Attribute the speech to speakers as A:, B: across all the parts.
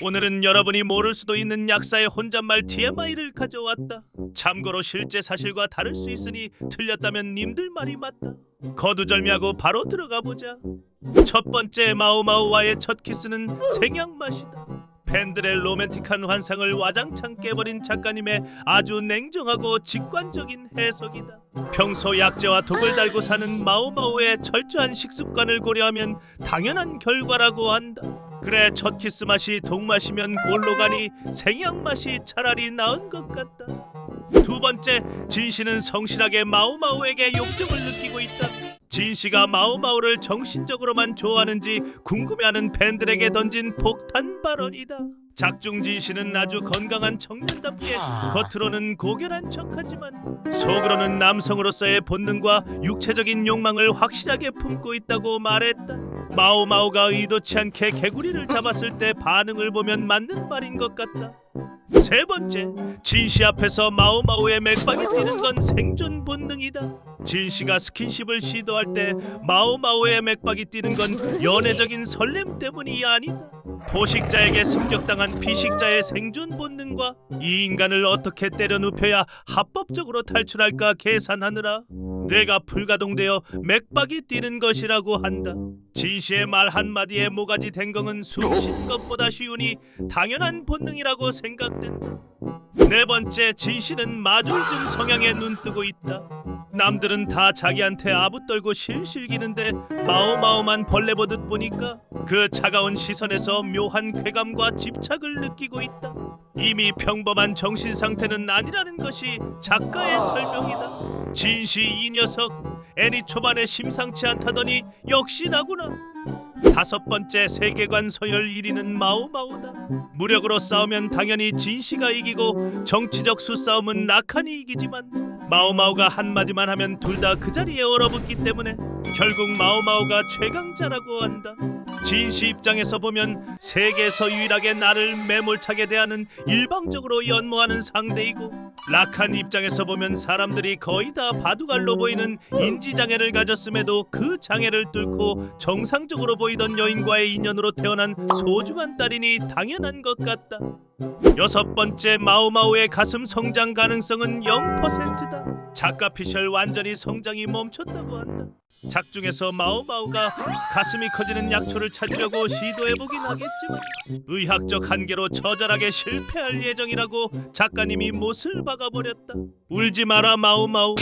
A: 오늘은 여러분이 모를 수도 있는 약사의 혼잣말 TMI를 가져왔다. 참고로 실제 사실과 다를 수 있으니 틀렸다면 님들 말이 맞다. 거두절미하고 바로 들어가 보자. 첫 번째, 마오마오와의 첫 키스는 생양 맛이다. 팬들의 로맨틱한 환상을 와장창 깨버린 작가님의 아주 냉정하고 직관적인 해석이다. 평소 약재와 독을 달고 사는 마오마오의 철저한 식습관을 고려하면 당연한 결과라고 한다. 그래, 첫 키스 맛이 독맛이면 골로 가니 생양 맛이 차라리 나은 것 같다. 두 번째, 진씨는 성실하게 마오마오에게 욕정을 느끼고 있다. 진씨가 마오마오를 정신적으로만 좋아하는지 궁금해하는 팬들에게 던진 폭탄 발언이다. 작중 진씨는 아주 건강한 청년답게 겉으로는 고결한 척하지만 속으로는 남성으로서의 본능과 육체적인 욕망을 확실하게 품고 있다고 말했다. 마오마오가 의도치 않게 개구리를 잡았을 때 반응을 보면 맞는 말인 것 같다. 세 번째, 진씨 앞에서 마오마오의 맥박이 뛰는 건 생존 본능이다. 진씨가 스킨십을 시도할 때 마오마오의 맥박이 뛰는 건 연애적인 설렘 때문이 아니다. 포식자에게 습격당한 피식자의 생존 본능과 이 인간을 어떻게 때려 눕혀야 합법적으로 탈출할까 계산하느라 뇌가 불가동되어 맥박이 뛰는 것이라고 한다. 진씨의 말 한마디에 모가지 댕거은 숨 쉬는 것보다 쉬우니 당연한 본능이라고 생각된다. 네 번째, 진씨는 마조이즘 성향에 눈뜨고 있다. 남들은 다 자기한테 아부떨고 실실 기는데 마오마오만 벌레 보듯 보니까 그 차가운 시선에서 묘한 쾌감과 집착을 느끼고 있다. 이미 평범한 정신 상태는 아니라는 것이 작가의 설명이다. 진씨 이 녀석 애니 초반에 심상치 않다더니 역시 나구나. 다섯 번째, 세계관 서열 1위는 마오마오다. 무력으로 싸우면 당연히 진씨가 이기고 정치적 수싸움은 라칸이 이기지만 마오마오가 한마디만 하면 둘 다 그 자리에 얼어붙기 때문에 결국 마오마오가 최강자라고 한다. 진씨 입장에서 보면 세계에서 유일하게 나를 매몰차게 대하는 일방적으로 연모하는 상대이고 라칸 입장에서 보면 사람들이 거의 다 바둑알로 보이는 인지장애를 가졌음에도 그 장애를 뚫고 정상적으로 보이던 여인과의 인연으로 태어난 소중한 딸이니 당연한 것 같다. 여섯 번째, 마오마오의 가슴 성장 가능성은 0%다. 작가 피셜 완전히 성장이 멈췄다고 한다. 작중에서 마오마오가 가슴이 커지는 약초를 찾으려고 시도해보긴 하겠지만 의학적 한계로 처절하게 실패할 예정이라고 작가님이 못을 박아버렸다. 울지 마라 마오마오.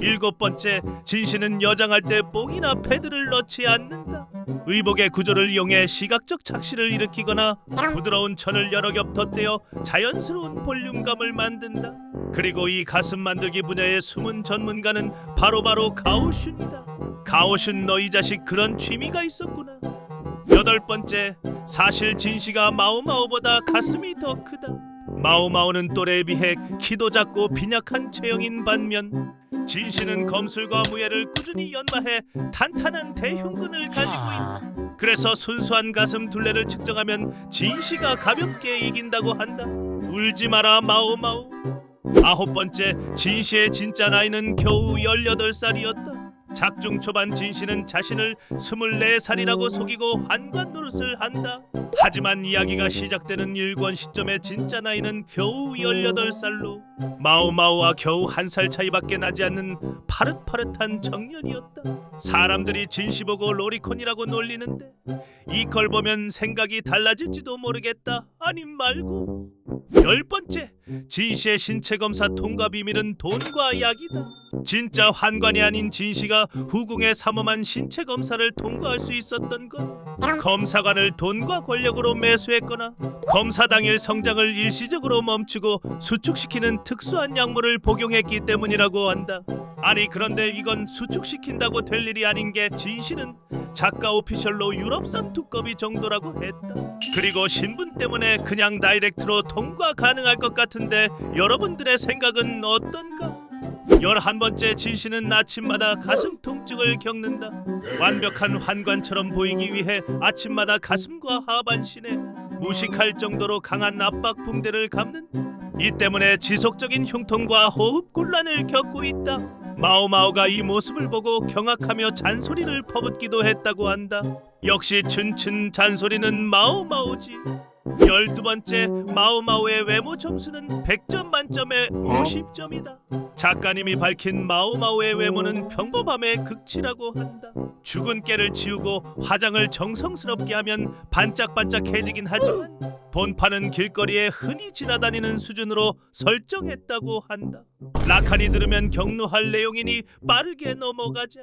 A: 일곱 번째, 진씨는 여장할 때 뽕이나 패드를 넣지 않는다. 의복의 구조를 이용해 시각적 착시를 일으키거나 부드러운 천을 여러 겹 덧대어 자연스러운 볼륨감을 만든다. 그리고 이 가슴 만들기 분야의 숨은 전문가는 바로 가오슌이다. 가오슌, 너 이 자식 그런 취미가 있었구나. 여덟 번째, 사실 진씨가 마오마오보다 가슴이 더 크다. 마오마오는 또래에 비해 키도 작고 빈약한 체형인 반면 진씨는 검술과 무예를 꾸준히 연마해 탄탄한 대흉근을 가지고 있다. 그래서 순수한 가슴 둘레를 측정하면 진씨가 가볍게 이긴다고 한다. 울지 마라 마오마오. 아홉 번째, 진씨의 진짜 나이는 겨우 18살이었다. 작중 초반 진씨는 자신을 24살이라고 속이고 환관 노릇을 한다. 하지만 이야기가 시작되는 일권 시점의 진짜 나이는 겨우 18살로 마오마오와 겨우 1살 차이밖에 나지 않는 파릇파릇한 청년이었다. 사람들이 진씨 보고 로리콘이라고 놀리는데 이걸 보면 생각이 달라질지도 모르겠다. 아님 말고. 열 번째, 진씨의 신체 검사 통과 비밀은 돈과 약이다. 진짜 환관이 아닌 진씨가 후궁의 삼엄한 신체 검사를 통과할 수 있었던 건 검사관을 돈과 권력으로 매수했거나 검사 당일 성장을 일시적으로 멈추고 수축시키는 특수한 약물을 복용했기 때문이라고 한다. 아니 그런데 이건 수축시킨다고 될 일이 아닌 게 진씨는 작가 오피셜로 유럽산 두꺼비 정도라고 했다. 그리고 신분 때문에 그냥 다이렉트로 통과 가능할 것 같은데 여러분들의 생각은 어떤가? 11번째, 진씨는 아침마다 가슴 통증을 겪는다. 완벽한 환관처럼 보이기 위해 아침마다 가슴과 하반신에 무식할 정도로 강한 압박 붕대를 감는다. 이 때문에 지속적인 흉통과 호흡 곤란을 겪고 있다. 마오마오가 이 모습을 보고 경악하며 잔소리를 퍼붓기도 했다고 한다. 역시 춘춘 잔소리는 마오마오지. 12번째, 마오마오의 외모 점수는 100점 만점에 50점이다. 작가님이 밝힌 마오마오의 외모는 평범함의 극치라고 한다. 죽은 깨를 지우고 화장을 정성스럽게 하면 반짝반짝해지긴 하지만 본판은 길거리에 흔히 지나다니는 수준으로 설정했다고 한다. 라칸이 들으면 경로할 내용이니 빠르게 넘어가자.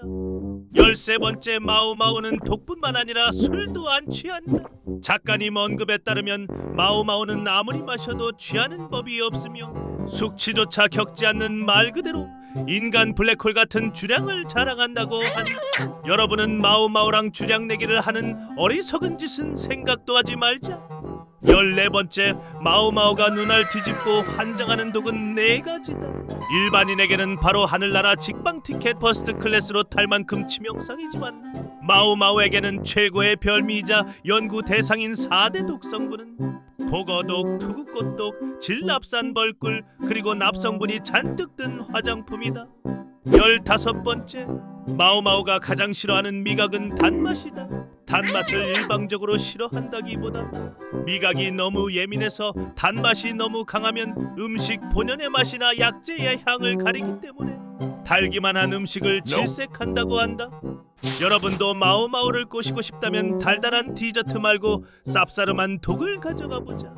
A: 13번째, 마오마오는 독뿐만 아니라 술도 안 취한다. 작가님 언급에 따르면 마오마오는 아무리 마셔도 취하는 법이 없으며 숙취조차 겪지 않는 말 그대로 인간 블랙홀 같은 주량을 자랑한다고 한다. 여러분은 마오마오랑 주량 내기를 하는 어리석은 짓은 생각도 하지 말자. 14번째, 마오마오가 눈알 뒤집고 환장하는 독은 4가지다. 일반인에게는 바로 하늘나라 직방 티켓 퍼스트 클래스로 탈 만큼 치명상이지만 마오마오에게는 최고의 별미이자 연구 대상인 4대 독 성분은 보거독, 투구꽃독, 질납산 벌꿀, 그리고 납성분이 잔뜩 든 화장품이다. 15번째, 마오마오가 가장 싫어하는 미각은 단맛이다. 단맛을 일방적으로 싫어한다기보다 미각이 너무 예민해서 단맛이 너무 강하면 음식 본연의 맛이나 약재의 향을 가리기 때문에 달기만 한 음식을 질색한다고 한다. 여러분도 마오마오를 꼬시고 싶다면 달달한 디저트 말고 쌉싸름한 독을 가져가 보자.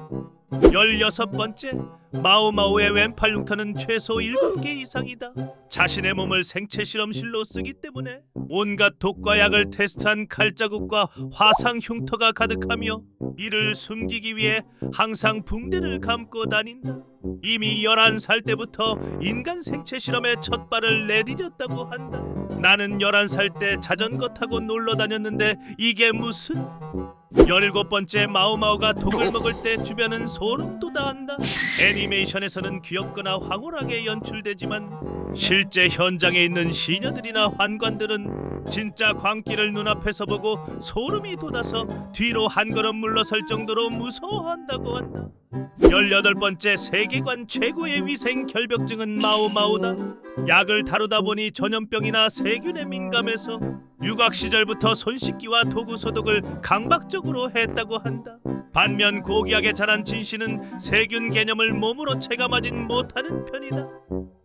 A: 16번째, 마오마오의 왼팔 흉터는 최소 7개 이상이다. 자신의 몸을 생체 실험실로 쓰기 때문에 온갖 독과 약을 테스트한 칼자국과 화상 흉터가 가득하며 이를 숨기기 위해 항상 붕대를 감고 다닌다. 이미 11살 때부터 인간 생체 실험에 첫 발을 내디뎠다고 한다. 나는 11살 때 자전거 타고 놀러 다녔는데 이게 무슨... 17번째, 마오마오가 독을 먹을 때 주변은 소름 돋아한다. 애니메이션에서는 귀엽거나 황홀하게 연출되지만 실제 현장에 있는 시녀들이나 환관들은 진짜 광기를 눈앞에서 보고 소름이 돋아서 뒤로 한 걸음 물러설 정도로 무서워한다고 한다. 18번째, 세계관 최고의 위생 결벽증은 마오마오다. 약을 다루다 보니 전염병이나 세균에 민감해서 유학 시절부터 손 씻기와 도구 소독을 강박적으로 했다고 한다. 반면 고귀하게 자란 진씨는 세균 개념을 몸으로 체감하진 못하는 편이다.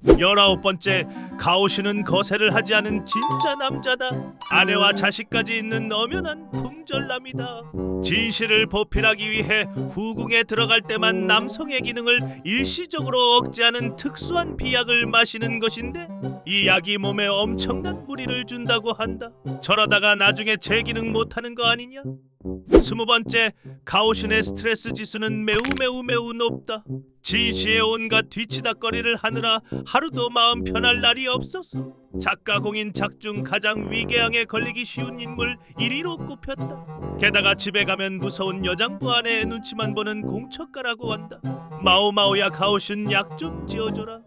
A: 19번째, 가오슈는 거세를 하지 않은 진짜 남자다. 아내와 자식까지 있는 엄연한 품절남이다. 진실을 보필하기 위해 후궁에 들어갈 때만 남성의 기능을 일시적으로 억제하는 특수한 비약을 마시는 것인데 이 약이 몸에 엄청난 무리를 준다고 한다. 저러다가 나중에 재기능 못하는 거 아니냐? 20번째, 가오슌의 스트레스 지수는 매우 높다. 진씨의 온갖 뒤치다거리를 하느라 하루도 마음 편할 날이 없어서 작가 공인 작중 가장 위궤양에 걸리기 쉬운 인물 1위로 꼽혔다. 게다가 집에 가면 무서운 여장부 아내의 눈치만 보는 공처가라고 한다. 마오마오야, 가오슌 약 좀 지어줘라.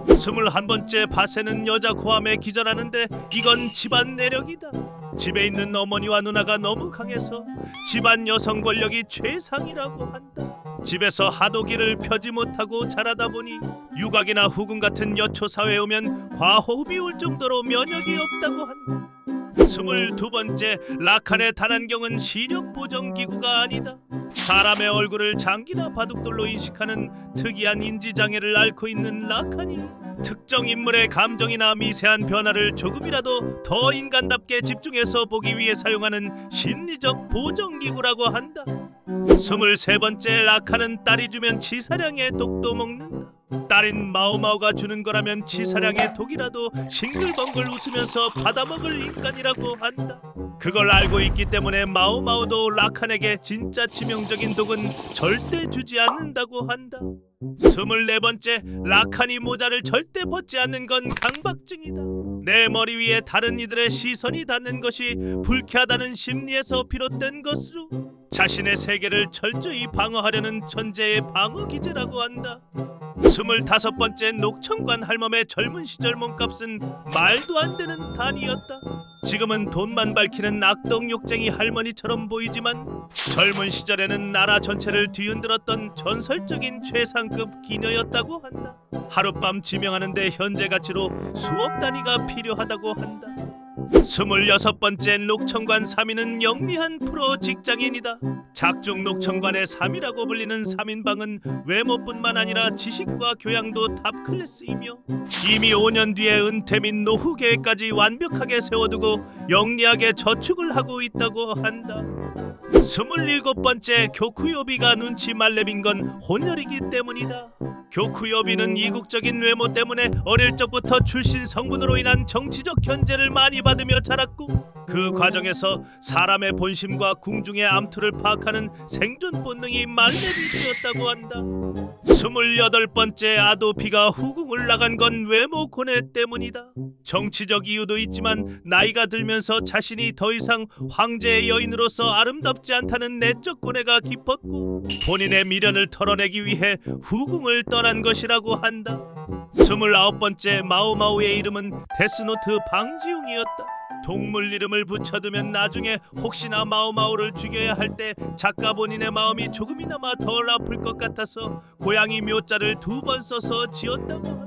A: 21번째, 바세는 여자 고함에 기절하는데 이건 집안 내력이다. 집에 있는 어머니와 누나가 너무 강해서 집안 여성 권력이 최상이라고 한다. 집에서 하도 기를 펴지 못하고 자라다 보니 유곽이나 후궁 같은 여초 사회에 오면 과호흡이 올 정도로 면역이 없다고 한다. 22번째, 라칸의 단안경은 시력 보정 기구가 아니다. 사람의 얼굴을 장기나 바둑돌로 인식하는 특이한 인지장애를 앓고 있는 라칸이 특정 인물의 감정이나 미세한 변화를 조금이라도 더 인간답게 집중해서 보기 위해 사용하는 심리적 보정기구라고 한다. 23번째, 라칸은 딸이 주면 치사량의 독도 먹는다. 딸인 마오마오가 주는 거라면 치사량의 독이라도 싱글벙글 웃으면서 받아먹을 인간이라고 한다. 그걸 알고 있기 때문에 마오마오도 라칸에게 진짜 치명적인 독은 절대 주지 않는다고 한다. 24번째, 라칸이 모자를 절대 벗지 않는 건 강박증이다. 내 머리 위에 다른 이들의 시선이 닿는 것이 불쾌하다는 심리에서 비롯된 것으로 자신의 세계를 철저히 방어하려는 천재의 방어 기제라고 한다. 25번째, 녹청관 할멈의 젊은 시절 몸값은 말도 안 되는 단위였다. 지금은 돈만 밝히는 악덕 욕쟁이 할머니처럼 보이지만 젊은 시절에는 나라 전체를 뒤흔들었던 전설적인 최상급 기녀였다고 한다. 하룻밤 지명하는데 현재 가치로 수억 단위가 필요하다고 한다. 26번째 녹청관 3인은 영리한 프로 직장인이다. 작중 녹청관의 3이라고 불리는 3인방은 외모뿐만 아니라 지식과 교양도 탑 클래스이며 이미 5년 뒤에 은퇴 및 노후 계획까지 완벽하게 세워두고 영리하게 저축을 하고 있다고 한다. 27번째 교쿠요비가 눈치 말렙인 건 혼혈이기 때문이다. 교쿠요비는 이국적인 외모 때문에 어릴 적부터 출신 성분으로 인한 정치적 견제를 많이 받으며 자랐고 그 과정에서 사람의 본심과 궁중의 암투를 파악하는 생존 본능이 말렙이 되었다고 한다. 28번째 아도피가 후궁을 나간 건 외모 고뇌 때문이다. 정치적 이유도 있지만 나이가 들면서 자신이 더 이상 황제의 여인으로서 아름답지 않다는 내적 고뇌가 깊었고 본인의 미련을 털어내기 위해 후궁을 떠난 것이라고 한다. 29번째 마오마오의 이름은 데스노트 방지용이었다. 동물 이름을 붙여두면 나중에 혹시나 마오마오를 죽여야 할 때 작가 본인의 마음이 조금이나마 덜 아플 것 같아서 고양이 묘자를 2번 써서 지었다고 한다.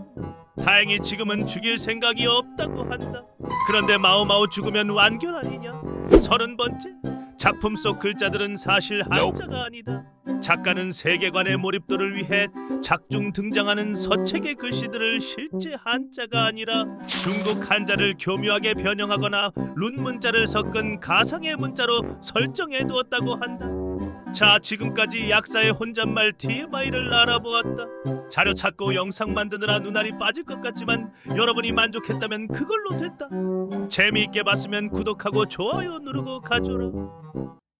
A: 다행히 지금은 죽일 생각이 없다고 한다. 그런데 마오마오 죽으면 완결 아니냐? 30번째 작품 속 글자들은 사실 한자가 아니다. 작가는 세계관의 몰입도를 위해 작중 등장하는 서책의 글씨들을 실제 한자가 아니라 중국 한자를 교묘하게 변형하거나 룬 문자를 섞은 가상의 문자로 설정해 두었다고 한다. 자, 지금까지 약사의 혼잣말 TMI를 알아보았다. 자료 찾고 영상 만드느라 눈알이 빠질 것 같지만 여러분이 만족했다면 그걸로 됐다. 재미있게 봤으면 구독하고 좋아요 누르고 가줘라.